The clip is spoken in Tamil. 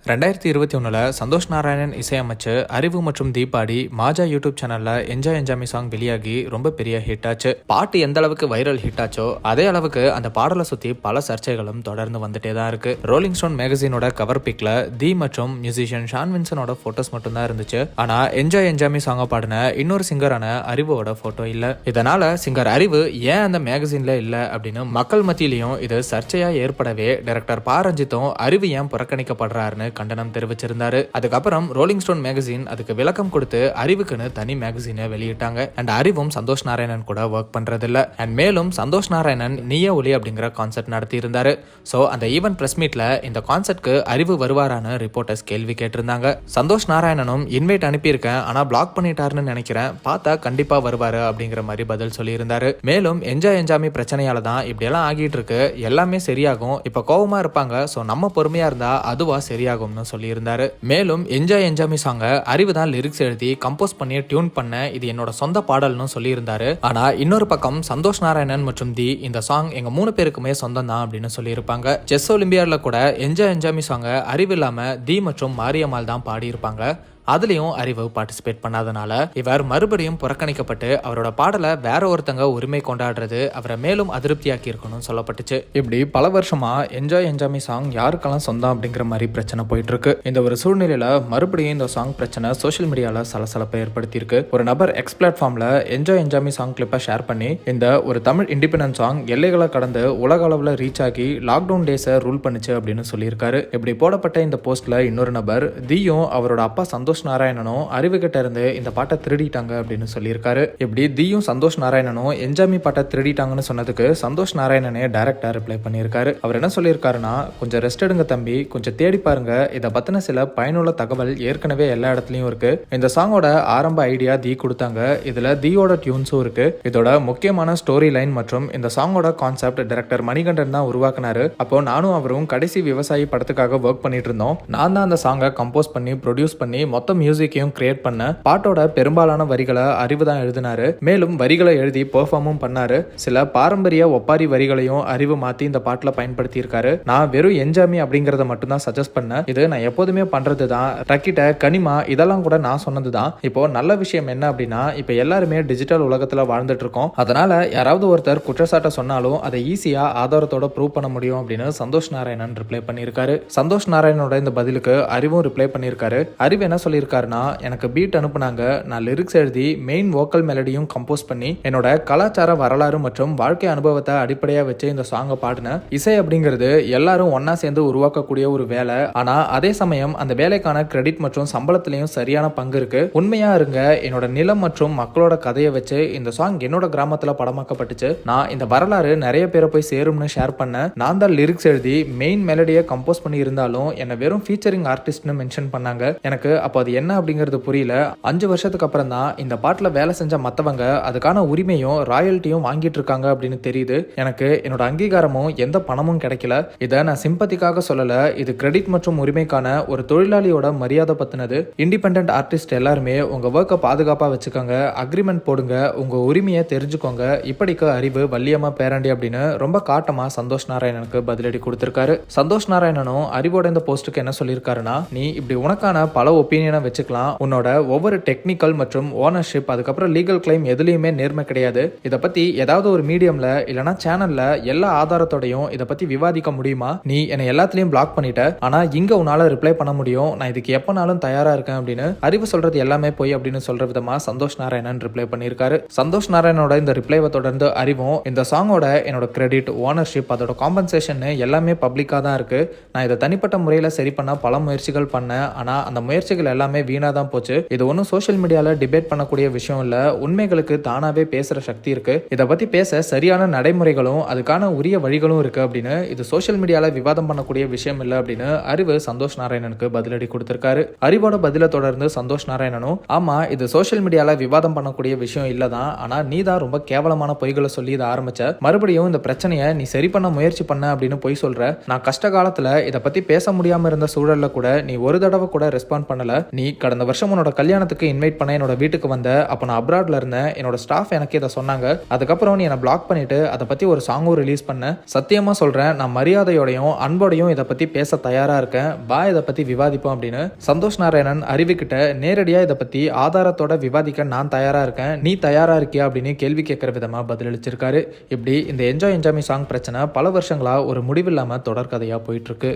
2021 சந்தோஷ் நாராயணன் இசையமைச்சு அறிவு மற்றும் தீபாடி மாஜா யூடியூப் சேனல்ல என்ஜாய் என்ஜாமி சாங் வெளியாகி ரொம்ப பெரிய ஹிட் ஆச்சு. பாட்டு எந்த அளவுக்கு வைரல் ஹிட் ஆச்சோ அதே அளவுக்கு அந்த பாடலை சுத்தி பல சர்ச்சைகளும் தொடர்ந்து வந்துட்டே தான் இருக்கு. ரோலிங் ஸ்டோன் மேகசினோட கவர் பிக்ல தி மற்றும் மியூசிஷியன் ஷான் வின்சனோட போட்டோஸ் மட்டும் தான் இருந்துச்சு. ஆனா என்ஜாய் என்ஜாமி சாங்க பாடின இன்னொரு சிங்கரான அறிவோட போட்டோ இல்ல. இதனால சிங்கர் அறிவு ஏன் அந்த மேகசின்ல இல்ல அப்படின்னு மக்கள் மத்தியிலையும் இது சர்ச்சையா ஏற்படவே டைரக்டர் பா ரஞ்சித்தும் அறிவு ஏன் புறக்கணிக்கப்படுறாருன்னு கண்டனம் தெரிவிச்சிருந்தாரு. அதுக்கப்புறம் ரோலிங் ஸ்டோன் மேகசின் அதுக்கு விளக்கம் கொடுத்து அறிவுக்குன்னு தனி மேகசினை வெளியிட்டாங்க. அண்ட் அறிவும் சந்தோஷ் நாராயணன் கூட ஒர்க் பண்றது இல்ல. அண்ட் மேலும் சந்தோஷ் நாராயணன் நீய ஒலி அப்படிங்கிற கான்செர்ட் நடத்தி இருந்தாரு. சோ அந்த ஈவென்ட் பிரஸ் மீட்ல இந்த கான்செர்ட்க்கு அறிவு வருவாரான்னு ரிப்போர்ட்டர்ஸ் கேள்வி கேட்டிருந்தாங்க. சந்தோஷ் நாராயணனும் இன்வைட் அனுப்பியிருக்கேன், ஆனா பிளாக் பண்ணிட்டாருன்னு நினைக்கிறேன், பார்த்தா கண்டிப்பா வருவாரு அப்படிங்கிற மாதிரி பதில் சொல்லியிருந்தாரு. மேலும் என்ஜாய் என்ஜாமி பிரச்சனையால தான் இப்படி எல்லாம் ஆகிட்டு இருக்கு, எல்லாமே சரியாகும், இப்ப கோவமா இருப்பாங்க, சோ நம்ம பொறுமையா இருந்தா அதுவா சரியாகும்னு சொல்லியிருந்தாரு. மேலும் என்ஜாய் என்ஜாமி சாங்க அறிவு தான் லிரிக்ஸ் எழுதி கம்போஸ் பண்ணி டியூன் பண்ண, இது என்னோட சொந்த பாடல்னு சொல்லியிருந்தாரு. ஆனா இன்னொரு பக்கம் சந்தோஷ் நாராயணன் மற்றும் தி இந்த சாங் எங்க 3 பேருக்குமே சொந்தம் தான் அப்படின்னு சொல்லியிருப்பாங்க. செஸ் ஒலிம்பியாட்ல கூட என்ஜாய் என்ஜாமி சாங்க அறிவு இல்லாம தி மற்றும் மாரியம்மாள் தான் பாடி இருப்பாங்க. அதுலயும் அறிவு பார்ட்டிசிபேட் பண்ணாதனால இவர் மறுபடியும் புறக்கணிக்கப்பட்டு அவரோட பாடலை வேற ஒருத்தங்க உரிமை கொண்டாடுறது அவரை மேலும் அதிருப்தியாக்கி இருக்கணும்னு சொல்லப்பட்டுச்சு. இப்படி பல வருஷமா என்ஜாய் என்ஜாமி சாங் யாருக்கெல்லாம் சொந்தம் அப்படிங்கிற மாதிரி பிரச்சனை போயிட்டு இருக்கு. இந்த ஒரு சூழ்நிலையில மறுபடியும் இந்த சாங் பிரச்சனை சோஷியல் மீடியால சலசலப்பை ஏற்படுத்தி இருக்கு. ஒரு நபர் எக்ஸ் பிளாட்ஃபார்ம்ல என்ஜாய் என்ஜாமி சாங் கிளிப்பை ஷேர் பண்ணி இந்த ஒரு தமிழ் இண்டிபெண்டன்ட் சாங் எல்லைகளை கடந்து உலக அளவுல ரீச் ஆகி லாக்டவுன் டேஸை ரூல் பண்ணுச்சு அப்படின்னு சொல்லியிருக்காரு. இப்படி போடப்பட்ட இந்த போஸ்ட்ல இன்னொரு நபர் தியும் அவரோட அப்பா சந்தோஷ் நாராயணனும் அறிவு கிட்ட இருந்து இந்த பாட்டை திருடிட்டாங்க அப்படின்னு சொல்லியிருக்காரு. இப்படி தியும் சந்தோஷ் நாராயணனும் என்ஜாமி பாட்டை திருடிட்டாங்கன்னு சொன்னதுக்கு சந்தோஷ் நாராயணனே டைரக்டா ரிப்ளை பண்ணியிருக்காரு. அவர் என்ன சொல்லியிருக்காருன்னா, கொஞ்சம் ரெஸ்ட் எடுங்க தம்பி, கொஞ்சம் தேடி பாருங்க, இதை பத்தின சில பயனுள்ள தகவல் ஏற்கனவே எல்லா இடத்துலயும் இருக்கு. இந்த சாங்கோட ஆரம்ப ஐடியா தி கொடுத்தாங்க, இதுல தியோட டியூன்ஸும் இருக்கு. இதோட முக்கியமான ஸ்டோரி லைன் மற்றும் இந்த சாங்கோட கான்செப்ட் டைரக்டர் மணிகண்டன் தான் உருவாக்குனாரு. அப்போ நானும் அவரும் கடைசி விவசாயி படத்துக்காக ஒர்க் பண்ணிட்டு இருந்தோம். நான் தான் அந்த சாங்கை கம்போஸ் பண்ணி ப்ரொடியூஸ் பண்ணி மொத்த மியூசிக்கையும் கிரியேட் பண்ண. பாட்டோட பெரும்பாலான வரிகளை அறிவு தான் எழுதினாரு. மேலும் வரிகளை எழுதி பெர்ஃபார்மும் பண்ணாரு. சில பாரம்பரிய ஒப்பாரி வரிகளையும் அறிவு மாத்தி இந்த பாட்டுல பயன்படுத்தி இருக்காரு. நான் வெறும் என்ஜாமி அப்படிங்கறத மட்டும் தான் சஜஸ்ட் பண்ண, இது நான் எப்போதுமே பண்றது தான். ரக்கிட்ட கனிமா இதெல்லாம் கூட நான் சொன்னது தான். இப்போ நல்ல விஷயம் என்ன அப்படின்னா, இப்போ எல்லாருமே டிஜிட்டல் உலகத்துல வாழ்ந்துட்டு இருக்கோம். அதனால யாராவது ஒருத்தர் குற்றச்சாட்டை சொன்னாலும் அதை ஈஸியா ஆதாரத்தோட ப்ரூவ் பண்ண முடியும் அப்படின்னு சந்தோஷ் நாராயணன் ரிப்ளை பண்ணியிருக்காரு. சந்தோஷ் நாராயணனோட இந்த பதிலுக்கு அறிவும் ரிப்ளை பண்ணியிருக்காரு. அறிவு என்ன சொல்லியிருக்காருன்னா, எனக்கு பீட் அனுப்புனாங்க, நான் லிரிக்ஸ் எழுதி மெயின் வோக்கல் மெலடியும் கம்போஸ் பண்ணி என்னோட கலாச்சார வரலாறு மற்றும் வாழ்க்கை அனுபவத்தை அடிப்படையா வச்சு இந்த சாங்கை பாடினேன். இசை அப்படிங்கிறது எல்லாரும் ஒன்னா சேர்ந்து உருவாக்கக்கூடிய ஒரு வேலை. ஆனா அதே சமயம் அந்த வேலைக்கான கிரெடிட் மற்றும் சம்பளத்திலையும் சரியான பங்கு இருக்கு. உண்மையா இருங்க, என்னோட நிலம் மற்றும் மக்களோட கதையை வச்சு இந்த சாங் என்னோட கிராமத்துல படமாக்கப்பட்டுச்சு. நான் இந்த வரலாறு நிறைய பேரை போய் சேரும்னு ஷேர் பண்ணேன். நான் தான் லிரிக்ஸ் எழுதி மெயின் மெலடியை கம்போஸ் பண்ணி இருந்தாலும் என்ன வெறும் ஃபீச்சரிங் ஆர்டிஸ்ட்னு மென்ஷன் பண்ணாங்க. எனக்கு அப்போ அது என்ன அப்படிங்கிறது புரியல. 5 வருஷத்துக்கு அப்புறம் தான் இந்த பாட்டுல வேலை செஞ்ச மத்தவங்க அதுக்கான உரிமையும் ராயல்ட்டியும் வாங்கிட்டு இருக்காங்க அப்படின்னு தெரியுது. எனக்கு என்னோட அங்கீகாரமும் எந்த பணமும் கிடைக்கல. இதை நான் சிம்பத்திக்காக சொல்லல, இது கிரெடிட் மற்றும் உரிமைக்கான ஒரு தொழிலாளியோட மரியாதை பத்தினது. இண்டிபெண்டன்ட் ஆர்டிஸ்ட் எல்லாருமே உங்க ஒர்க்கை பாதுகாப்பா வச்சுக்கோங்க, அக்ரிமெண்ட் போடுங்க, உங்க உரிமையை தெரிஞ்சுக்கோங்க. இப்படிக்கு அறிவு வள்ளியம்மா பேராண்டி அப்படின்னு ரொம்ப காட்டமா சந்தோஷ் நாராயணனுக்கு பதிலடி கொடுத்திருக்காரு. சந்தோஷ் நாராயணனும் அறிவோட இந்த போஸ்டுக்கு என்ன சொல்லியிருக்காருன்னா, நீ இப்படி உனக்கான பல ஒப்பீனியனை வச்சுக்கலாம், உன்னோட ஒவ்வொரு டெக்னிக்கல் மற்றும் ஓனர்ஷிப் அதுக்கப்புறம் லீகல் கிளைம் எதுலையுமே நேர்மை கிடையாது. இதை பத்தி ஏதாவது ஒரு மீடியம்ல இல்லனா சேனல்ல எல்லா ஆதாரத்தோடையும் இதை பத்தி விவாதிக்க முடியுமா? நீ என்னை எல்லாத்துலயும் பிளாக் பண்ணிட்ட, ஆனா இங்க உன்னால ரிப்ளை பண்ண முடியும், நான் இதுக்கு எப்பனாலும் தயாரா இருக்கேன் அப்படின்னு அறிவு சொல்றது எல்லாமே போய் அப்படின்னு சொல்ற விதமா சந்தோஷ் நாராயணன் ரிப்ளை பண்ணியிருக்காரு. சந்தோஷ் நாராயணனோட இந்த ரிப்ளைவை தொடர்ந்து அறிவும் இந்த சாங்கோட என்னோட கிரெடிட், ஓனர்ஷிப், அதோட காம்பன்சேஷன் எல்லாமே பப்ளிக்கா தான் இருக்கு. நான் இதை தனிப்பட்ட முறையில சரி பண்ண பல முயற்சிகள் பண்ணேன், ஆனா அந்த முயற்சிகள் எல்லாமே வீணா தான் போச்சு. இது ஒன்றும் சோஷியல் மீடியால டிபேட் பண்ணக்கூடிய விஷயம் இல்ல, உண்மைகளுக்கு தானாவே பேசுற சக்தி இருக்கு. இதை பத்தி பேச சரியான நடைமுறைகளும் அதுக்கான உரிய வழிகளும் இருக்கு அப்படின்னு, இது சோஷியல் மீடியால விவாதம் பண்ணக்கூடிய விஷயம் இல்ல அப்படின்னு அறிவு சந்தோஷ் நாராயணனுக்கு பதிலடி கொடுத்திருக்காரு. அறிவோட பதில தொடர்ந்து சந்தோஷ் நாராயணனும், ஆமா இது சோஷியல் மீடியால விவாதம் பண்ணக்கூடிய விஷயம் இல்லதான், ஆனா நீ தான் ரொம்ப கேவலமான பொய்களை சொல்லி இதை ஆரம்பிச்ச, மறுபடியும் இந்த பிரச்சனையை நீ சரி பண்ண முயற்சி பண்ண அப்படின்னு பொய் சொல்ற. நான் கஷ்ட காலத்துல இதை பத்தி பேச முடியாம இருந்த சூழல்ல கூட நீ ஒரு தடவை கூட ரெஸ்பாண்ட் பண்ணல. நீ கடந்த வருஷம் உன்னோட கல்யாணத்துக்கு இன்வைட் பண்ண என்னோட வீட்டுக்கு வந்த, அப்போ நான் அப்ராட்ல இருந்தேன், என்னோட ஸ்டாஃப் எனக்கு இதை சொன்னாங்க, அதுக்கப்புறம் நீ என்னை பிளாக் பண்ணிட்டு அதை பத்தி ஒரு சாங்கும் ரிலீஸ் பண்ண. சத்தியமா சொல்றேன், நான் மரியாதையோடையும் அன்போடையும் இதை பத்தி பேச தயாரா இருக்கேன், பா இதை பத்தி விவாதிப்போம் அப்படின்னு சந்தோஷ் நாராயணன் அறிவுக்கிட்ட நேரடியா இதை பத்தி ஆதாரத்தோட விவாதிக்க நான் தயாரா இருக்கேன், நீ தயாரா இருக்கியா அப்படின்னு கேள்வி கேட்கிற விதமா பதிலளிச்சிருக்காரு. இப்படி இந்த என்ஜாய் என்ஜாமி சாங் பிரச்சனை பல வருஷங்களா ஒரு முடிவில்லாம தொடர்கதையா போயிட்டு இருக்கு.